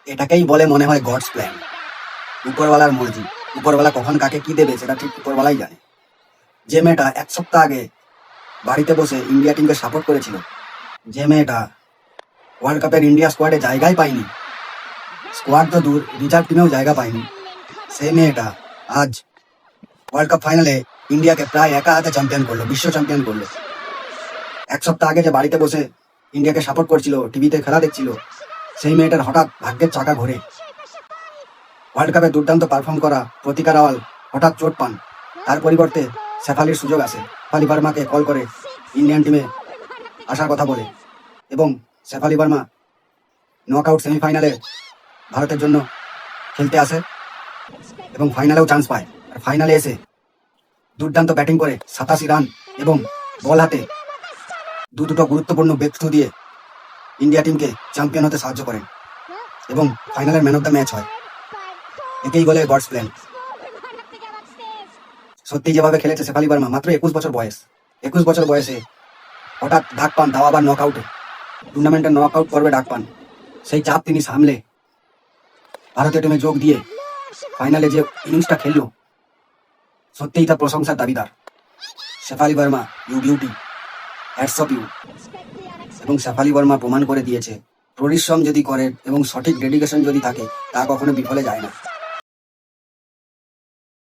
এটাকেই বলে মনে হয় গডস প্ল্যান, উপরওয়ালার মর্জি। উপরওয়ালা কখন কাকে কি দেবে সেটা ঠিক উপরওয়ালাই জানে। যে মেয়েটা 1 সপ্তাহ আগে বাড়িতে বসে ইন্ডিয়া টিমকে সাপোর্ট করেছিল, যে মেয়েটা ওয়ার্ল্ড কাপের ইন্ডিয়া স্কোয়াডে জায়গাই পায়নি, স্কোয়াড তো দূর রিজার্ভ টিমেও জায়গা পায়নি, সেই মেয়েটা আজ ওয়ার্ল্ড কাপ ফাইনালে ইন্ডিয়াকে প্রায় একা হাতে চ্যাম্পিয়ন করলো, বিশ্ব চ্যাম্পিয়ন করলো। 1 সপ্তাহ আগে যে বাড়িতে বসে ইন্ডিয়াকে সাপোর্ট করছিল, টিভিতে খেলা দেখছিল, সেই মেয়েটার হঠাৎ ভাগ্যের চাকা ঘোরে। ওয়ার্ল্ড কাপে দুর্দান্ত পারফর্ম করা প্রতিকা রাওয়াল হঠাৎ চোট পান। তার পরিবর্তে শেফালির সুযোগ আসে। শেফালি ভার্মাকে কল করে ইন্ডিয়ান টিমে আসার কথা বলে, এবং শেফালি ভার্মা নকআউট সেমিফাইনালে ভারতের জন্য খেলতে আসে এবং ফাইনালেও চান্স পায়। আর ফাইনালে এসে দুর্দান্ত ব্যাটিং করে 87 রান এবং বল হাতে দুটো গুরুত্বপূর্ণ ব্রেক থ্রু দিয়ে ইন্ডিয়া টিমকে চ্যাম্পিয়ন হতে সাহায্য করেন এবং ফাইনালের ম্যান অফ দ্য ম্যাচ হয়। একেই বলে গডস প্ল্যান। সত্যি যেভাবে খেলেছে শেফালি ভার্মা, মাত্র 21 বছর বয়স, 21 বছর বয়সে হঠাৎ ডাক পান, তাও আবার নকআউটে, টুর্নামেন্টের নকআউট পর্বে ডাক পান। সেই চাপ তিনি সামলে ভারতীয় টিমে যোগ দিয়ে ফাইনালে যে ইনিংসটা খেললো, সত্যিই তার প্রশংসার দাবিদার। Shafali Verma, you beauty, hats off you. এবং শেফালি ভার্মা প্রমাণ করে দিয়েছে, পরিশ্রম যদি করে এবং সঠিক ডেডিকেশন যদি থাকে, তা কখনো বিফলে যায় না।